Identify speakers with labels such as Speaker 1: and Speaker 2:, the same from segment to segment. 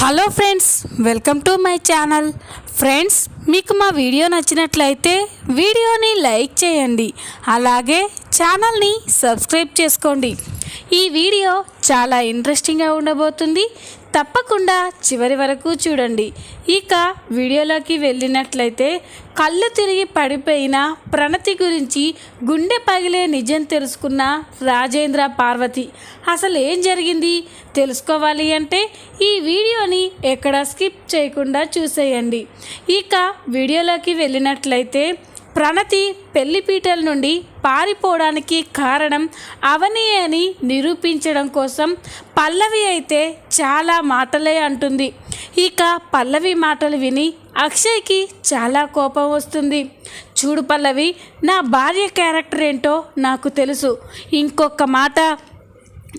Speaker 1: Hello friends, welcome to my channel. Friends, మీకు మా video నచ్చినట్లయితే వీడియోని లైక్ చేయండి, అలాగే ఛానల్ని సబ్స్క్రైబ్ చేసుకోండి. ఈ వీడియో చాలా ఇంట్రెస్టింగ్గా ఉండబోతుంది, తప్పకుండా చివరి వరకు చూడండి. ఇక వీడియోలోకి వెళ్ళినట్లయితే, కళ్ళు తిరిగి పడిపోయిన ప్రణతి గురించి గుండె పగిలే నిజం తెలుసుకున్న రాజేంద్ర, పార్వతి అసలు ఏం జరిగింది తెలుసుకోవాలి అంటే ఈ వీడియోని ఎక్కడ స్కిప్ చేయకుండా చూసేయండి. ఇక వీడియోలోకి వెళ్ళినట్లయితే, ప్రణతి పెళ్లిపీటల నుండి పారిపోవడానికి కారణం అవని అని నిరూపించడం కోసం పల్లవి అయితే చాలా మాటలే అంటుంది. ఇక పల్లవి మాటలు విని అక్షయ్కి చాలా కోపం వస్తుంది. చూడు పల్లవి, నా భార్య క్యారెక్టర్ ఏంటో నాకు తెలుసు. ఇంకొక మాట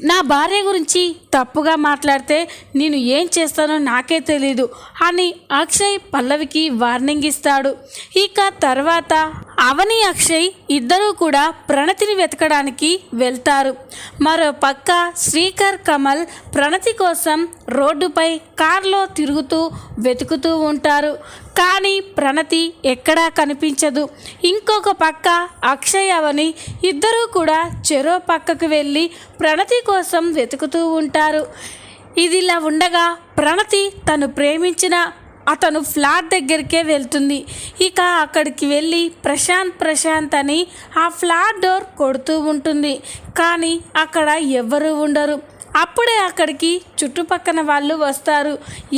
Speaker 1: నా భార్య గురించి తప్పుగా మాట్లాడితే నేను ఏం చేస్తానో నాకే తెలీదు అని అక్షయ్ పల్లవికి వార్నింగ్ ఇస్తాడు. ఇక తర్వాత అవని, అక్షయ్ ఇద్దరూ కూడా ప్రణతిని వెతకడానికి వెళ్తారు. మరో పక్క శ్రీకర్, కమల్ ప్రణతి కోసం రోడ్డుపై కార్లో తిరుగుతూ వెతుకుతూ ఉంటారు. కానీ ప్రణతి ఎక్కడా కనిపించదు. ఇంకొక పక్క అక్షయ్, అవని ఇద్దరూ కూడా చెరో పక్కకు వెళ్ళి ప్రణతి కోసం వెతుకుతూ ఉంటారు. ఇదిలా ఉండగా ప్రణతి తను ప్రేమించిన అతను ఫ్లాట్ దగ్గరికే వెళ్తుంది. ఇక అక్కడికి వెళ్ళి ప్రశాంత్ అని ఆ ఫ్లాట్ డోర్ కొడుతూ ఉంటుంది. కానీ అక్కడ ఎవ్వరూ ఉండరు. అప్పుడే అక్కడికి చుట్టుపక్కన వాళ్ళు వస్తారు.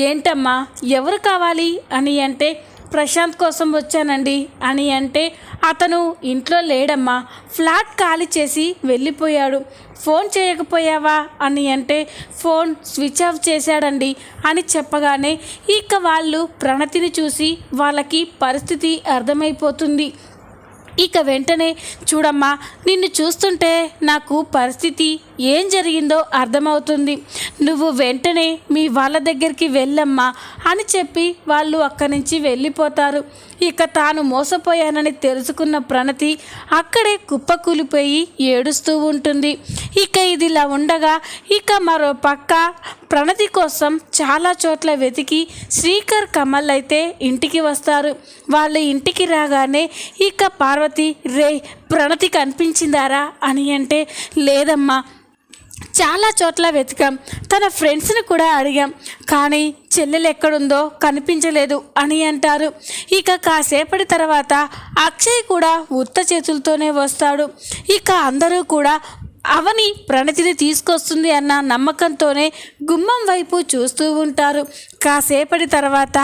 Speaker 1: ఏంటమ్మా, ఎవరు కావాలి అని అంటే, ప్రశాంత్ కోసం వచ్చానండి అని అంటే, అతను ఇంట్లో లేడమ్మా, ఫ్లాట్ ఖాళీ చేసి వెళ్ళిపోయాడు. ఫోన్ చేయకపోయావా అని అంటే, ఫోన్ స్విచ్ ఆఫ్ చేశాడండి అని చెప్పగానే ఇక వాళ్ళు ప్రణతిని చూసి వాళ్ళకి పరిస్థితి అర్థమైపోతుంది. ఇక వెంటనే, చూడమ్మా, నిన్ను చూస్తుంటే నాకు పరిస్థితి ఏం జరిగిందో అర్థమవుతుంది. నువ్వు వెంటనే మీ వాళ్ళ దగ్గరికి వెళ్ళమ్మా అని చెప్పి వాళ్ళు అక్కడి నుంచి వెళ్ళిపోతారు. ఇక తాను మోసపోయానని తెలుసుకున్న ప్రణతి అక్కడే కుప్పకూలిపోయి ఏడుస్తూ ఉంటుంది. ఇక ఇదిలా ఉండగా ఇక మరో పక్క ప్రణతి కోసం చాలా చోట్ల వెతికి శ్రీకర్, కమల్ అయితే ఇంటికి వస్తారు. వాళ్ళు ఇంటికి రాగానే ఇక పార్వతి, రే ప్రణతి కనిపించిందారా అని అంటే, లేదమ్మా, చాలా చోట్ల వెతికాం, తన ఫ్రెండ్స్ని కూడా అడిగాం, కానీ చెల్లెలు ఎక్కడుందో కనిపించలేదు అని అంటారు. ఇక కాసేపటి తర్వాత అక్షయ్ కూడా ఉత్త చేతులతోనే వస్తాడు. ఇక అందరూ కూడా అవని ప్రణతిని తీసుకొస్తుంది అన్న నమ్మకంతోనే గుమ్మం వైపు చూస్తూ ఉంటారు. కాసేపటి తర్వాత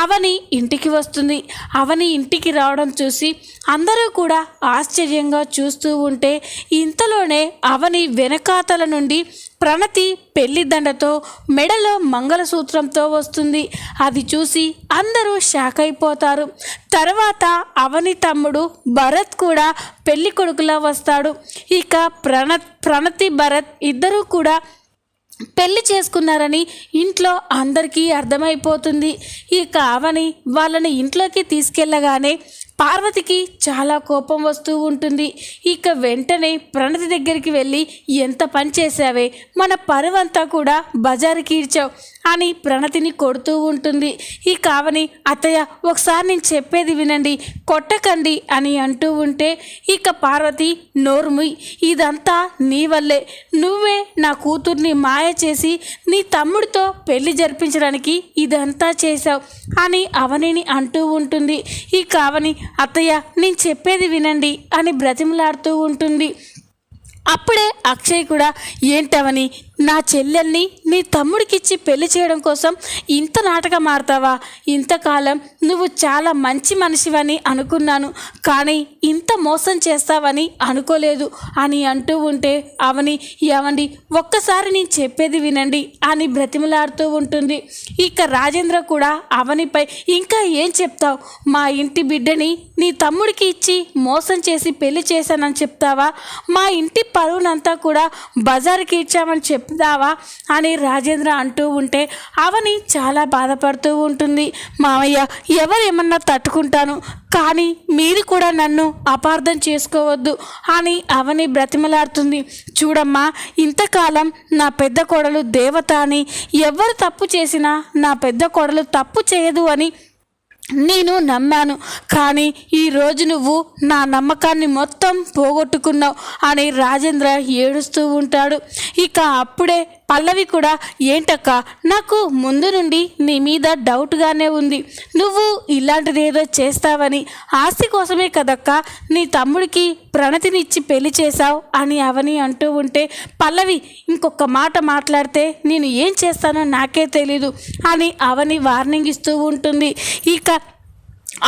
Speaker 1: అవని ఇంటికి వస్తుంది. అవని ఇంటికి రావడం చూసి అందరూ కూడా ఆశ్చర్యంగా చూస్తూ ఉంటే, ఇంతలోనే అవని వెనకాతల నుండి ప్రణతి పెళ్లి దండతో, మెడలో మంగళసూత్రంతో వస్తుంది. అది చూసి అందరూ షాక్ అయిపోతారు. తర్వాత అవని తమ్ముడు భరత్ కూడా పెళ్లి కొడుకులా వస్తాడు. ఇక ప్రణతి, భరత్ ఇద్దరూ కూడా పెళ్లి చేసుకున్నారని ఇంట్లో అందరికీ అర్థమైపోతుంది. ఇక అవని వాళ్ళని ఇంట్లోకి తీసుకెళ్ళగానే పార్వతికి చాలా కోపం వస్తూ ఉంటుంది. ఇక వెంటనే ప్రణతి దగ్గరికి వెళ్ళి, ఎంత పని చేశావే, మన పరువంతా కూడా బజారుకి ఈడ్చావు అని ప్రణతిని కొడుతూ ఉంటుంది. ఇక అవని, అత్తయ్య ఒకసారి నేను చెప్పేది వినండి, కొట్టకండి అని అంటూ ఉంటే ఇక పార్వతి, నోర్ముయ్, ఇదంతా నీ వల్లే, నువ్వే నా కూతుర్ని మాయ చేసి నీ తమ్ముడితో పెళ్లి జరిపించడానికి ఇదంతా చేశావు అని అవనిని అంటూ ఉంటుంది. ఇక అవని, అత్తయ్య నేను చెప్పేది వినండి అని బ్రతిమలాడుతూ ఉంటుంది. అప్పుడే అక్షయ్ కూడా, ఏంటవని, నా చెల్లెల్ని నీ తమ్ముడికిచ్చి పెళ్లి చేయడం కోసం ఇంత నాటకం ఆడతావా? ఇంతకాలం నువ్వు చాలా మంచి మనిషివని అనుకున్నాను, కానీ ఇంత మోసం చేస్తావని అనుకోలేదు అని అంటూ ఉంటే అవని, ఏమండి ఒక్కసారి నేను చెప్పేది వినండి అని బ్రతిమలాడుతూ ఉంటుంది. ఇక రాజేంద్ర కూడా అవనిపై, ఇంకా ఏం చెప్తావు? మా ఇంటి బిడ్డని నీ తమ్ముడికి ఇచ్చి మోసం చేసి పెళ్లి చేశానని చెప్తావా? మా ఇంటి పరువునంతా కూడా బజారుకి ఇచ్చామని చెప్తావా అని రాజేంద్ర అంటూ ఉంటే అవని చాలా బాధపడుతూ ఉంటుంది. మామయ్య ఎవరేమన్నా తట్టుకుంటాను, కానీ మీరు కూడా నన్ను అపార్థం చేసుకోవద్దు అని అవని బ్రతిమలాడుతుంది. చూడమ్మా, ఇంతకాలం నా పెద్ద కోడలు దేవత అని, ఎవరు తప్పు చేసినా నా పెద్ద కోడలు తప్పు చేయదు అని నేను నమ్మాను. కానీ ఈరోజు నువ్వు నా నమ్మకాన్ని మొత్తం పోగొట్టుకున్నావు అని రాజేంద్ర ఏడుస్తూ ఉంటాడు. ఇక అప్పుడే పల్లవి కూడా, ఏంటక్క, నాకు ముందు నుండి నీ మీద డౌట్గానే ఉంది. నువ్వు ఇలాంటిదేదో చేస్తావని. ఆస్తి కోసమే కదక్క నీ తమ్ముడికి ప్రణతినిచ్చి పెళ్లి చేశావు అని అవని అంటూ ఉంటే, పల్లవి ఇంకొక మాట మాట్లాడితే నేను ఏం చేస్తానో నాకే తెలీదు అని అవని వార్నింగ్ ఇస్తూ ఉంటుంది. ఇక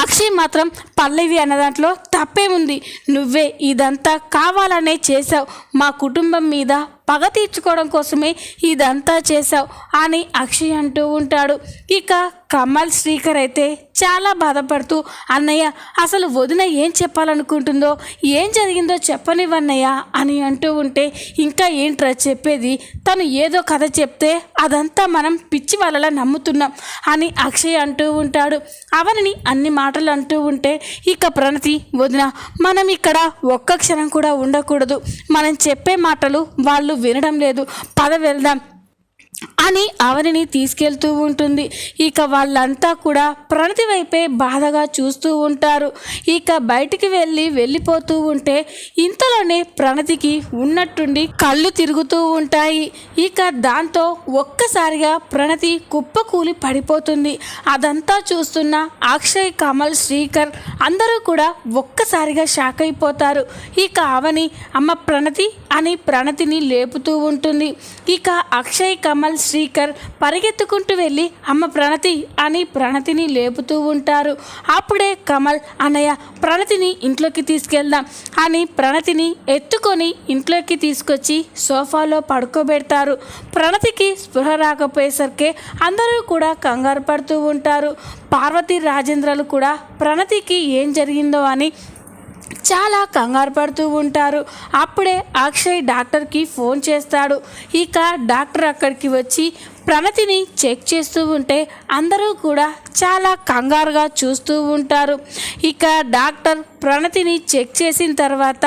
Speaker 1: అక్షయ్ మాత్రం పల్లవి అన్న దాంట్లో తప్పేముంది, నువ్వే ఇదంతా కావాలనే చేశావు, మా కుటుంబం మీద పగ తీర్చుకోవడం కోసమే ఇదంతా చేశావు అని అక్షయ్ అంటూ ఉంటాడు. ఇక కమల్ శ్రీకర్ అయితే చాలా బాధపడుతూ, అన్నయ్య అసలు వదిన ఏం చెప్పాలనుకుంటుందో, ఏం జరిగిందో చెప్పనివన్నయ్య అని అంటూ ఉంటే, ఇంకా ఏంట్రా చెప్పేది, తను ఏదో కథ చెప్తే అదంతా మనం పిచ్చి వాళ్ళలా నమ్ముతున్నాం అని అక్షయ్ అంటూ ఉంటాడు. అవనిని అన్ని మాటలు అంటూ ఉంటే, ఇక ప్రణతి, వదిన మనం ఇక్కడ ఒక్క క్షణం కూడా ఉండకూడదు, మనం చెప్పే మాటలు వాళ్ళు వినడం లేదు, పద వెళ్దాం అని అవనిని తీసుకెళ్తూ ఉంటుంది. ఇక వాళ్ళంతా కూడా ప్రణతి వైపే బాధగా చూస్తూ ఉంటారు. ఇక బయటికి వెళ్ళిపోతూ ఉంటే ఇంతలోనే ప్రణతికి ఉన్నట్టుండి కళ్ళు తిరుగుతూ ఉంటాయి. ఇక దాంతో ఒక్కసారిగా ప్రణతి కుప్పకూలి పడిపోతుంది. అదంతా చూస్తున్న అక్షయ్, కమల్, శ్రీకర్ అందరూ కూడా ఒక్కసారిగా షాక్ అయిపోతారు. ఇక అవని, అమ్మ ప్రణతి అని ప్రణతిని లేపుతూ ఉంటుంది. ఇక అక్షయ్, కమల్, శ్రీకర్ పరిగెత్తుకుంటూ వెళ్ళి అమ్మ ప్రణతి అని ప్రణతిని లేపుతూ ఉంటారు. అప్పుడే కమల్, అన్నయ్య ప్రణతిని ఇంట్లోకి తీసుకెళ్దాం అని ప్రణతిని ఎత్తుకొని ఇంట్లోకి తీసుకొచ్చి సోఫాలో పడుకోబెడతారు. ప్రణతికి స్పృహ రాకపోయేసరికి అందరూ కూడా కంగారు పడుతూ ఉంటారు. పార్వతి, రాజేంద్రలు కూడా ప్రణతికి ఏం జరిగిందో అని చాలా కంగారు పడుతూ ఉంటారు. అప్పుడే అక్షయ్ డాక్టర్కి ఫోన్ చేస్తాడు. ఇక డాక్టర్ అక్కడికి వచ్చి ప్రణతిని చెక్ చేస్తూ ఉంటే అందరూ కూడా చాలా కంగారుగా చూస్తూ ఉంటారు. ఇక డాక్టర్ ప్రణతిని చెక్ చేసిన తర్వాత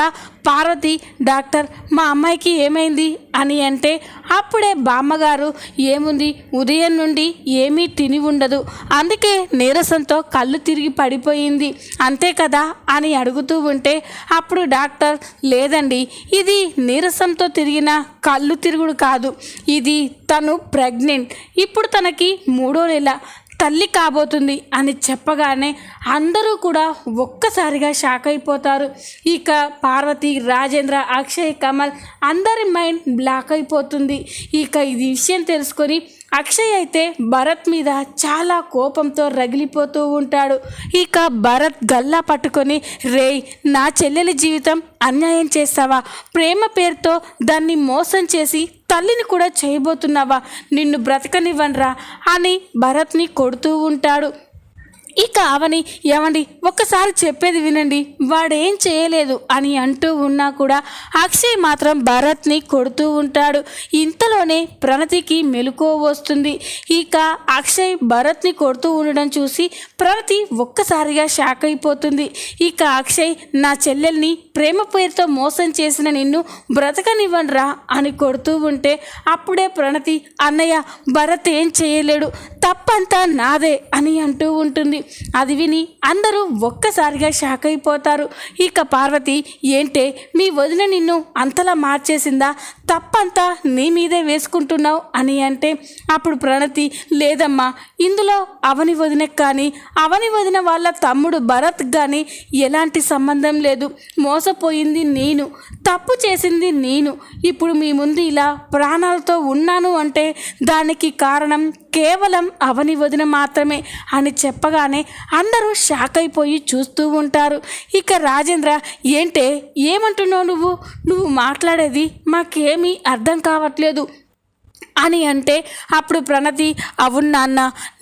Speaker 1: పార్వతి, డాక్టర్ మా అమ్మాయికి ఏమైంది అని అంటే, అప్పుడే బామ్మగారు, ఏముంది, ఉదయం నుండి ఏమీ తిని ఉండదు, అందుకే నీరసంతో కళ్ళు తిరిగి పడిపోయింది, అంతే కదా అని అడుగుతూ ఉంటే, అప్పుడు డాక్టర్, లేదండి, ఇది నీరసంతో తిరిగిన కళ్ళు తిరుగుడు కాదు, ఇది తను ప్రెగ్నెంట్, ఇప్పుడు తనకి 3వ నెల, తల్లి కాబోతుంది అని చెప్పగానే అందరూ కూడా ఒక్కసారిగా షాక్ అయిపోతారు. ఇక పార్వతి, రాజేంద్ర, అక్షయ్, కమల్ అందరి మైండ్ బ్లాక్ అయిపోతుంది. ఇక ఇది విషయం తెలుసుకొని అక్షయ్ అయితే భరత్ మీద చాలా కోపంతో రగిలిపోతూ ఉంటాడు. ఇక భరత్ గల్లా పట్టుకొని, రేయ్ నా చెల్లెలి జీవితం అన్యాయం చేస్తావా, ప్రేమ పేరుతో దాన్ని మోసం చేసి తల్లిని కూడా చేయబోతున్నావా, నిన్ను బ్రతకనివ్వనరా అని భరత్ని కొడుతూ ఉంటాడు. ఇక అవని, ఏమండి ఒక్కసారి చెప్పేది వినండి, వాడేం చేయలేదు అని అంటూ ఉన్నా కూడా అక్షయ్ మాత్రం భరత్ని కొడుతూ ఉంటాడు. ఇంతలోనే ప్రణతికి మెలకువ వస్తుంది. ఇక అక్షయ్ భరత్ని కొడుతూ ఉండడం చూసి ప్రణతి ఒక్కసారిగా షాక్ అయిపోతుంది. ఇక అక్షయ్, నా చెల్లెల్ని ప్రేమ పేరుతో మోసం చేసిన నిన్ను బ్రతకనివ్వనరా అని కొడుతూ ఉంటే అప్పుడే ప్రణతి, అన్నయ్య భరత్ ఏం చేయలేడు, తప్పంతా నాదే అని అంటూ ఉంటుంది. అది విని అందరూ ఒక్కసారిగా షాక్ అయిపోతారు. ఇక పార్వతి, ఏంటే మీ వదిన నిన్ను అంతలా మార్చేసిందా, తప్పంతా నీ మీదే వేసుకుంటున్నావు అని అంటే అప్పుడు ప్రణతి, లేదమ్మా, ఇందులో అవని వదిన కానీ అవని వదిన వాళ్ళ తమ్ముడు భరత్ కానీ ఎలాంటి సంబంధం లేదు, మోసపోయింది నేను, తప్పు చేసింది నేను, ఇప్పుడు మీ ముందు ఇలా ప్రాణాలతో ఉన్నాను అంటే దానికి కారణం కేవలం అవని వదిన మాత్రమే అని చెప్పగానే అందరూ షాక్ అయిపోయి చూస్తూ ఉంటారు. ఇక రాజేంద్ర, ఏంటే ఏమంటున్నావు నువ్వు మాట్లాడేది మాకేమీ అర్థం కావట్లేదు అని అంటే అప్పుడు ప్రణతి, అవును నాన్న,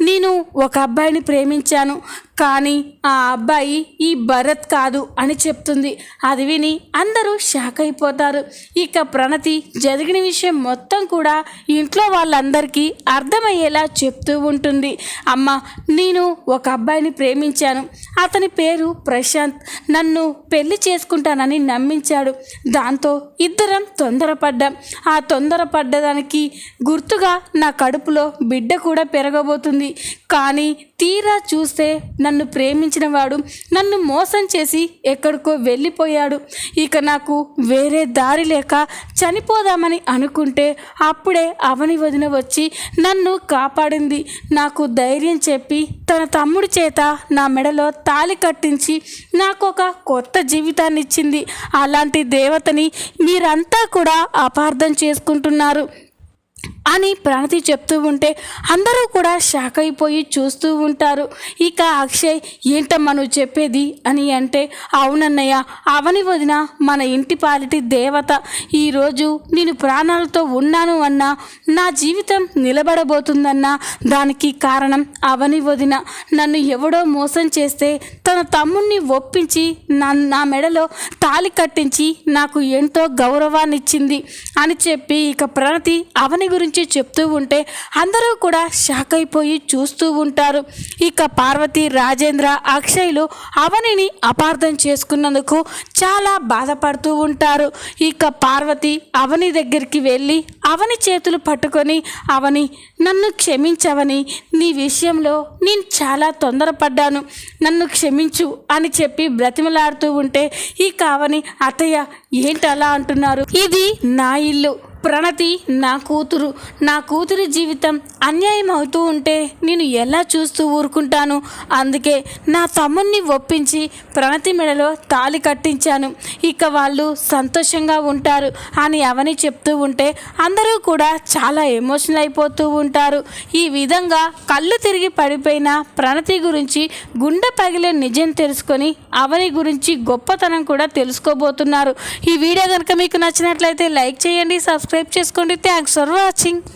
Speaker 1: నేను ఒక అబ్బాయిని ప్రేమించాను, కానీ ఆ అబ్బాయి ఈ భరత్ కాదు అని చెప్తుంది. అది విని అందరూ షాక్ అయిపోతారు. ఇక ప్రణతి జరిగిన విషయం మొత్తం కూడా ఇంట్లో వాళ్ళందరికీ అర్థమయ్యేలా చెప్తూ ఉంటుంది. అమ్మ, నేను ఒక అబ్బాయిని ప్రేమించాను. అతని పేరు ప్రశాంత్. నన్ను పెళ్లి చేసుకుంటానని నమ్మించాడు. దాంతో ఇద్దరం తొందరపడ్డాం. ఆ తొందరపడ్డదానికి గుర్తుగా నా కడుపులో బిడ్డ కూడా పెరగబోతుంది. కానీ తీరా చూస్తే నన్ను ప్రేమించిన వాడు నన్ను మోసం చేసి ఎక్కడికో వెళ్ళిపోయాడు. ఇక నాకు వేరే దారి లేక చనిపోదామని అనుకుంటే అప్పుడే అవని వదిన వచ్చి నన్ను కాపాడింది. నాకు ధైర్యం చెప్పి తన తమ్ముడి చేత నా మెడలో తాళి కట్టించి నాకు ఒక కొత్త జీవితాన్ని ఇచ్చింది. అలాంటి దేవతని మీరంతా కూడా అపార్థం చేసుకుంటున్నారు అని ప్రణతి చెప్తూ ఉంటే అందరూ కూడా షాక్ అయిపోయి చూస్తూ ఉంటారు. ఇక అక్షయ్, ఏంటమ్మా నువ్వు చెప్పేది అని అంటే, అవునన్నయ్య, అవని వదిన మన ఇంటి పాలిటి దేవత. ఈరోజు నేను ప్రాణాలతో ఉన్నాను అన్నా, నా జీవితం నిలబడబోతుందన్నా దానికి కారణం అవని వదిన. నన్ను ఎవడో మోసం చేస్తే తన తమ్ముణ్ణి ఒప్పించి నా మెడలో తాళి కట్టించి నాకు ఎంతో గౌరవాన్ని ఇచ్చింది అని చెప్పి ఇక ప్రణతి అవని గురించి చెప్తూ ఉంటే అందరూ కూడా షాక్ అయిపోయి చూస్తూ ఉంటారు. ఇక పార్వతి, రాజేంద్ర, అక్షయ్లు అవనిని అపార్థం చేసుకున్నందుకు చాలా బాధపడుతూ ఉంటారు. ఇక పార్వతి అవని దగ్గరికి వెళ్ళి అవని చేతులు పట్టుకొని, అవని, నన్ను క్షమించవని, నీ విషయంలో నేను చాలా తొందరపడ్డాను, నన్ను క్షమించు అని చెప్పి బ్రతిమలాడుతూ ఉంటే ఇక అవని, అత్తయ్య ఏంటి అలా అంటున్నారు? ఇది నా ఇల్లు, ప్రణతి నా కూతురు. నా కూతురి జీవితం అన్యాయం అవుతూ ఉంటే నేను ఎలా చూస్తూ ఊరుకుంటాను? అందుకే నా తమ్ముణ్ణి ఒప్పించి ప్రణతి మెడలో తాళి కట్టించాను. ఇక వాళ్ళు సంతోషంగా ఉంటారు అని అవని చెప్తూ ఉంటే అందరూ కూడా చాలా ఎమోషనల్ అయిపోతూ ఉంటారు. ఈ విధంగా కళ్ళు తిరిగి పడిపోయిన ప్రణతి గురించి గుండె పగిలే నిజం తెలుసుకొని అవని గురించి గొప్పతనం కూడా తెలుసుకోబోతున్నారు. ఈ వీడియో కనుక మీకు నచ్చినట్లయితే లైక్ చేయండి, సబ్స్క్రైబ్ చేసుకోండి. Thanks for watching.